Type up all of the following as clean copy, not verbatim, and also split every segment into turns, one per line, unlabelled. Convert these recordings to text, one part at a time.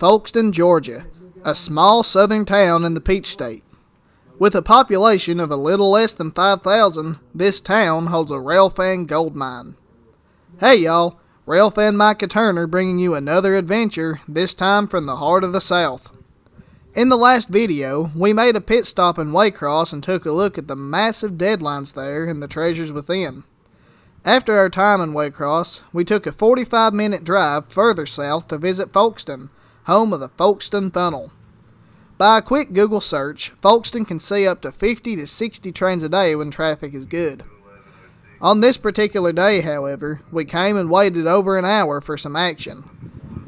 Folkston, Georgia, a small southern town in the Peach State. With a population of a little less than 5,000, this town holds a railfan gold mine. Hey y'all, Railfan Micah Turner bringing you another adventure, this time from the heart of the South. In the last video, we made a pit stop in Waycross and took a look at the massive deadlines there and the treasures within. After our time in Waycross, we took a 45-minute drive further south to visit Folkston, home of the Folkston Funnel. By a quick Google search, Folkston can see up to 50 to 60 trains a day when traffic is good. On this particular day, however, we came and waited over an hour for some action.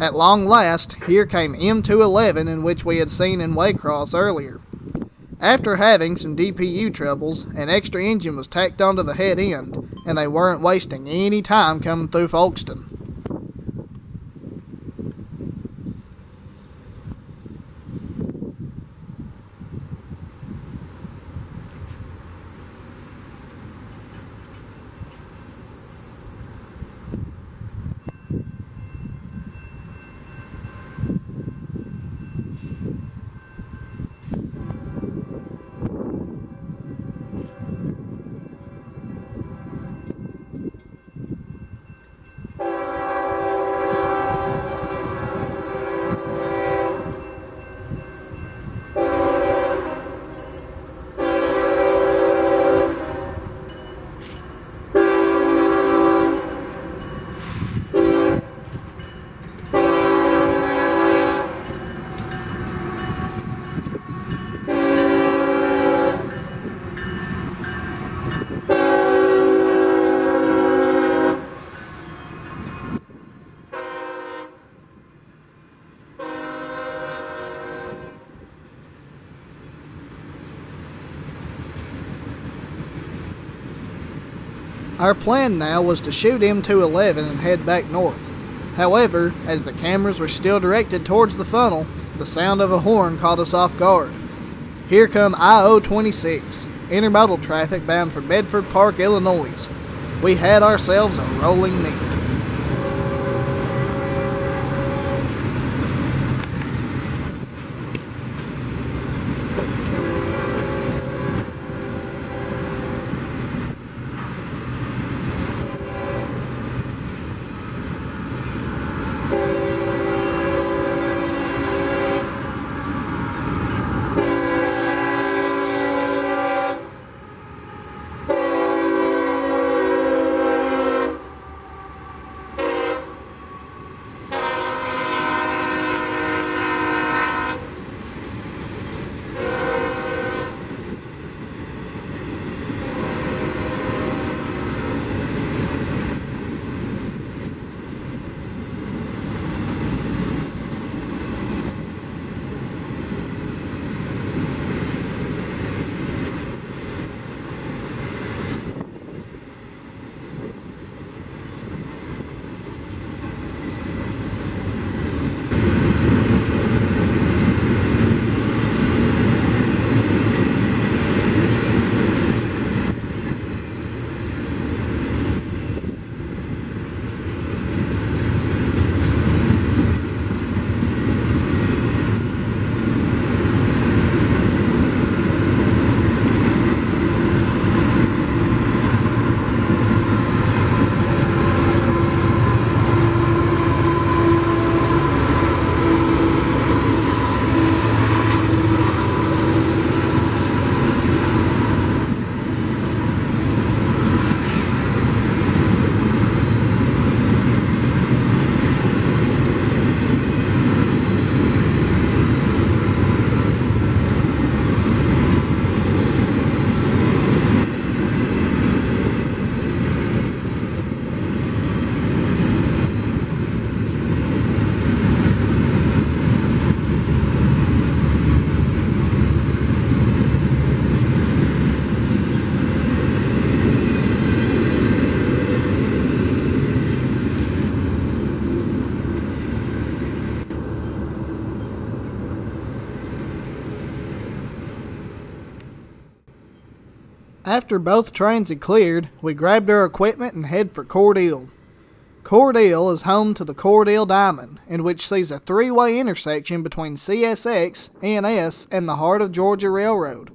At long last, here came M211, in which we had seen in Waycross earlier. After having some DPU troubles, an extra engine was tacked onto the head end, and they weren't wasting any time coming through Folkston. Our plan now was to shoot M211 and head back north. However, as the cameras were still directed towards the funnel, the sound of a horn caught us off guard. Here come I-026, intermodal traffic bound for Bedford Park, Illinois. We had ourselves a rolling meet. After both trains had cleared, we grabbed our equipment and head for Cordele. Cordele is home to the Cordele Diamond, in which sees a three-way intersection between CSX, NS, and the Heart of Georgia Railroad.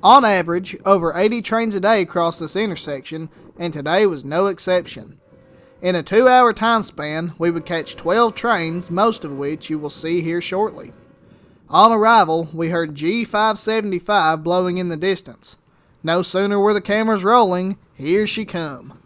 On average, over 80 trains a day cross this intersection, and today was no exception. In a 2-hour time span, we would catch 12 trains, most of which you will see here shortly. On arrival, we heard G575 blowing in the distance. No sooner were the cameras rolling, here she come.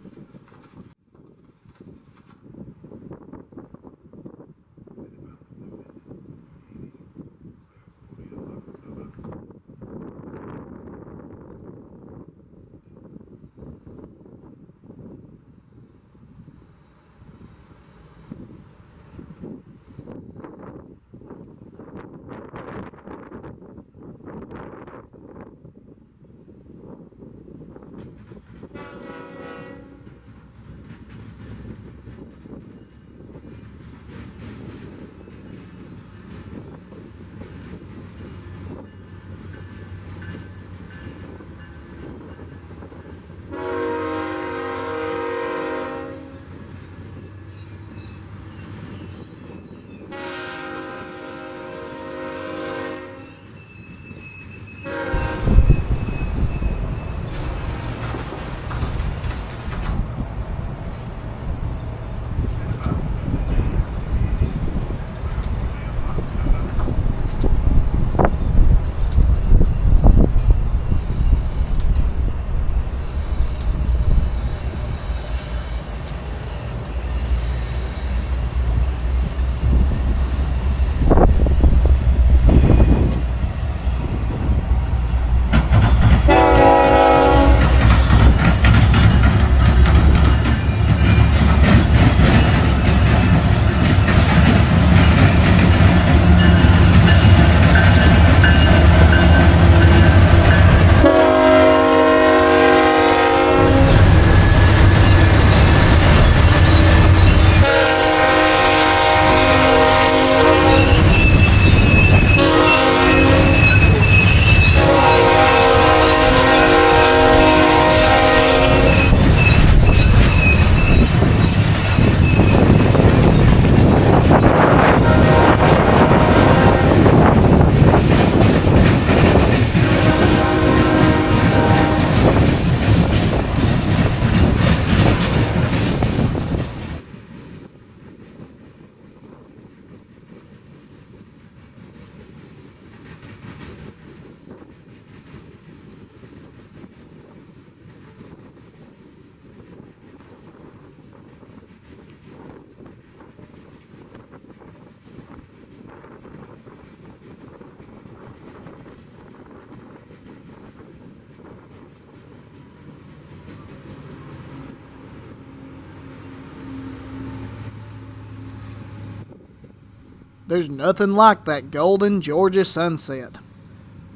There's nothing like that golden Georgia sunset.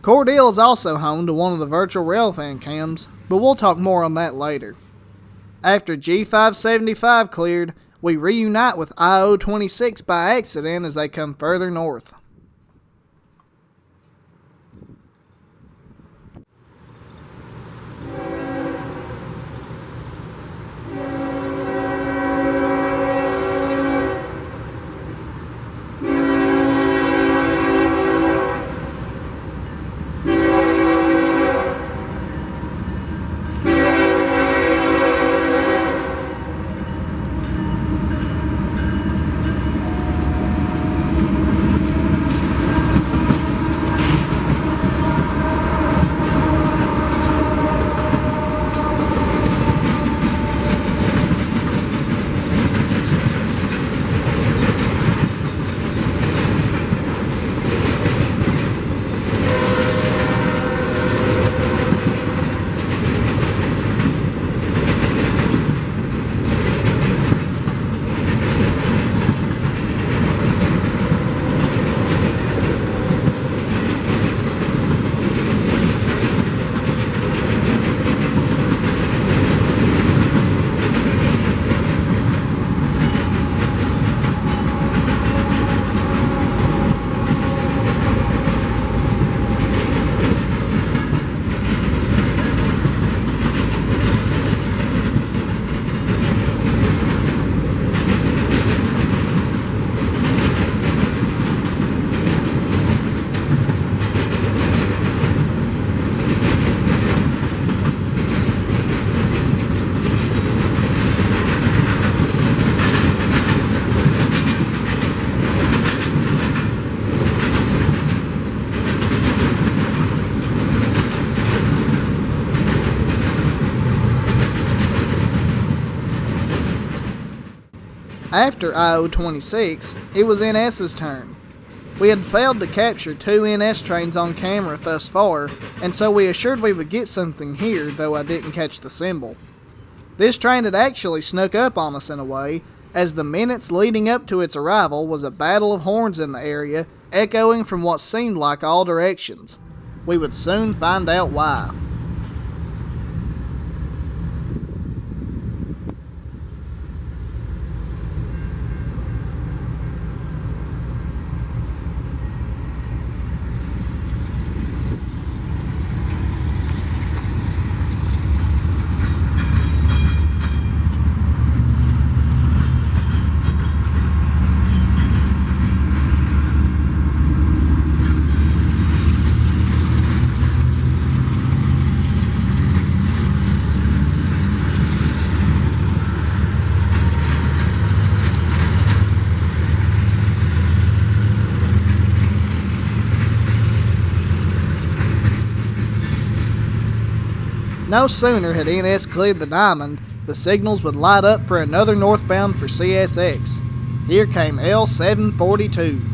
Cordele is also home to one of the virtual railfan cams, but we'll talk more on that later. After G575 cleared, we reunite with IO26 by accident as they come further north. After IO-26, it was NS's turn. We had failed to capture 2 NS trains on camera thus far, and so we assured we would get something here, though I didn't catch the symbol. This train had actually snuck up on us in a way, as the minutes leading up to its arrival was a battle of horns in the area, echoing from what seemed like all directions. We would soon find out why. No sooner had NS cleared the Diamond, the signals would light up for another northbound for CSX. Here came L742.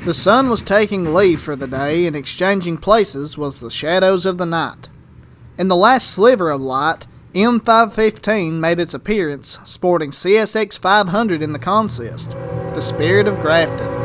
The sun was taking leave for the day, and exchanging places with the shadows of the night. In the last sliver of light, M515 made its appearance, sporting CSX 500 in the consist, the Spirit of Grafton.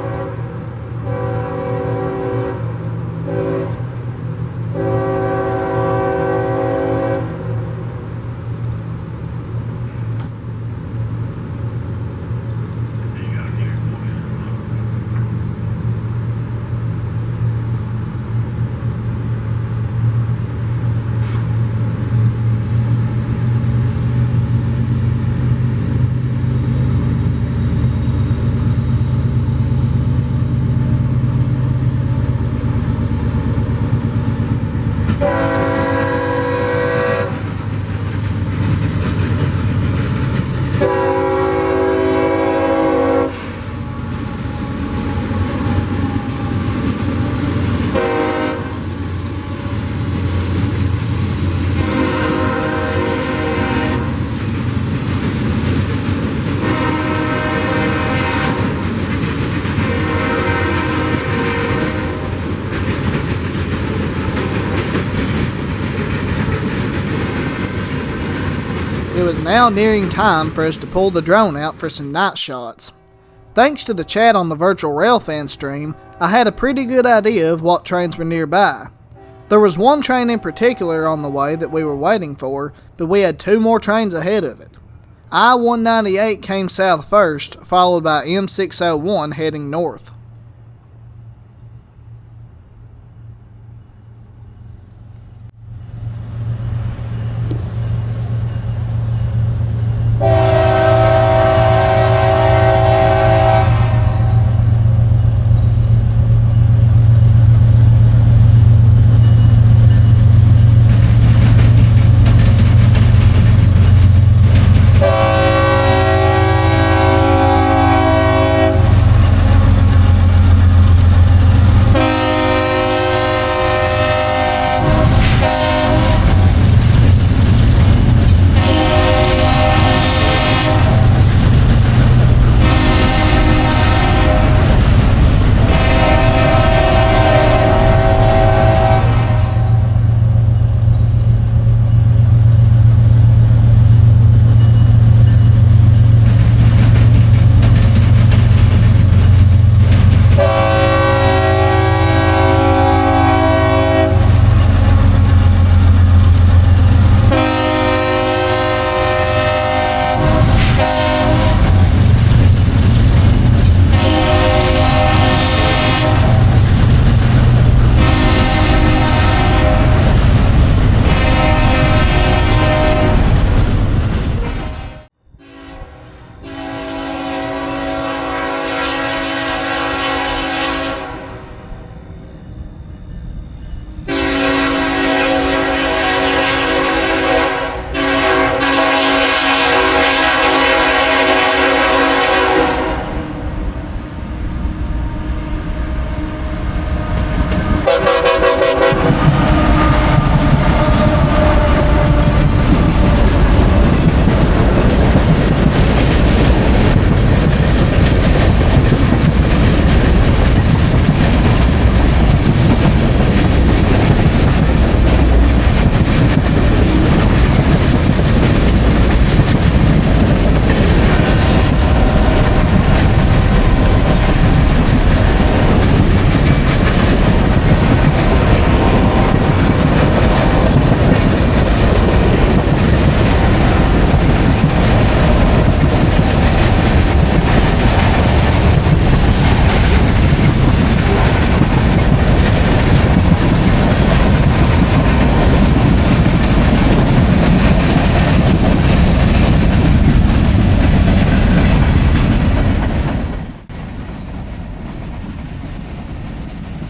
It was now nearing time for us to pull the drone out for some night shots. Thanks to the chat on the virtual Railfan stream, I had a pretty good idea of what trains were nearby. There was one train in particular on the way that we were waiting for, but we had 2 more trains ahead of it. I-198 came south first, followed by M601 heading north.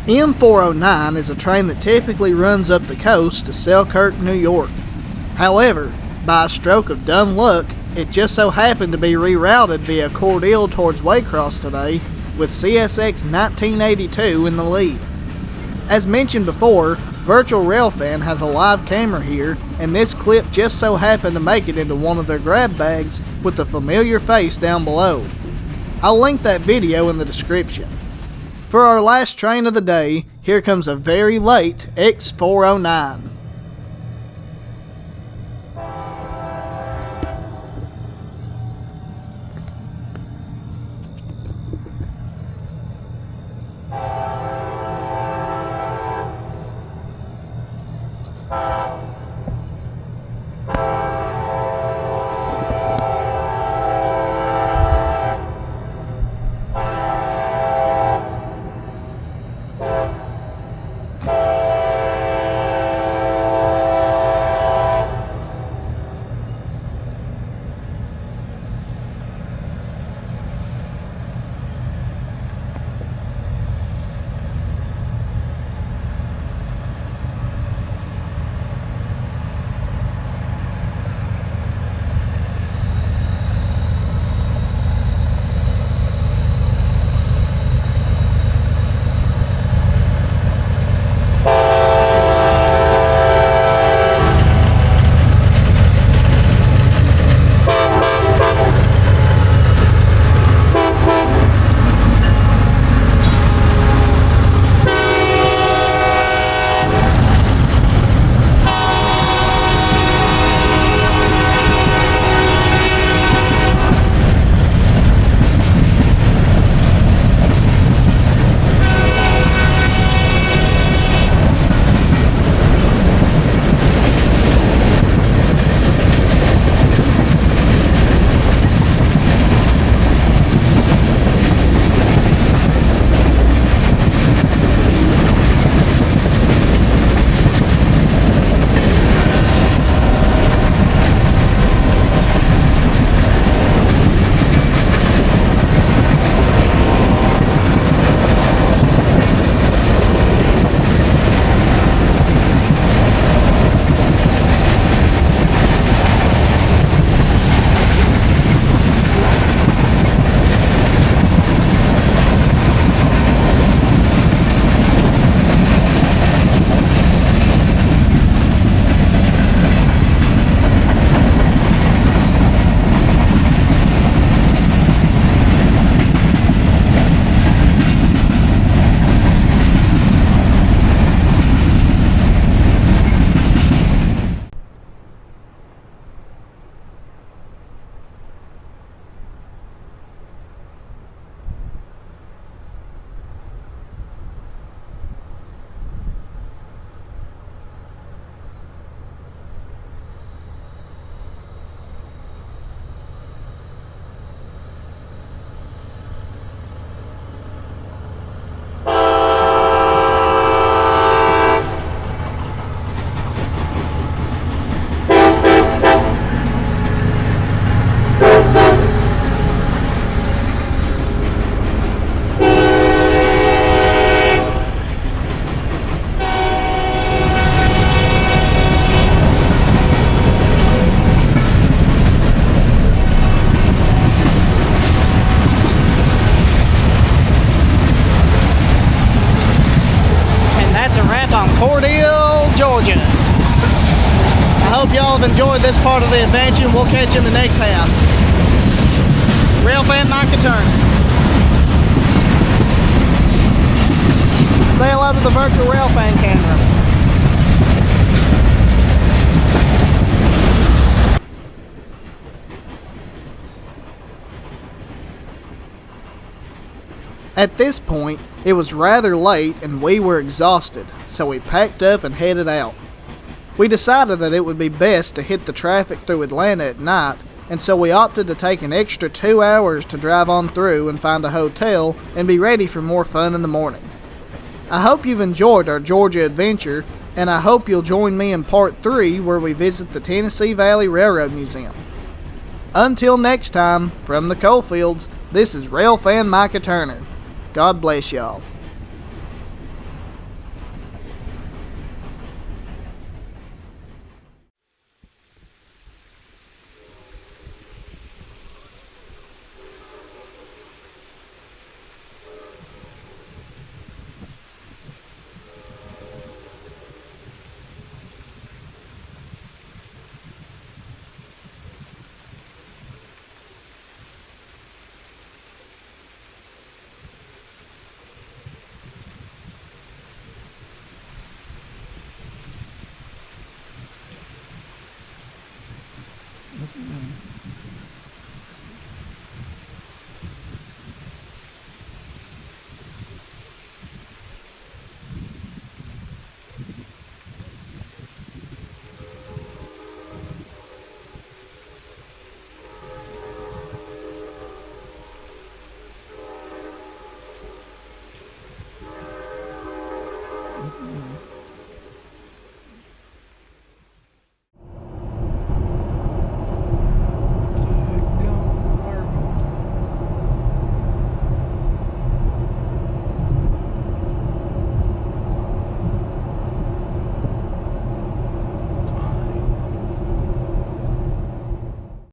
M409 is a train that typically runs up the coast to Selkirk, New York. However, by a stroke of dumb luck, it just so happened to be rerouted via Cordele towards Waycross today, with CSX 1982 in the lead. As mentioned before, Virtual Railfan has a live camera here, and this clip just so happened to make it into one of their grab bags with the familiar face down below. I'll link that video in the description. For our last train of the day, here comes a very late X409. y'all have enjoyed this part of the adventure, and we'll catch you in the next half. Railfan Micah Turner. Say hello to the virtual Railfan camera. At this point, it was rather late and we were exhausted, so we packed up and headed out. We decided that it would be best to hit the traffic through Atlanta at night, and so we opted to take an extra 2 hours to drive on through and find a hotel and be ready for more fun in the morning. I hope you've enjoyed our Georgia adventure, and I hope you'll join me in part 3 where we visit the Tennessee Valley Railroad Museum. Until next time, from the coalfields, this is Railfan Micah Turner. God bless y'all.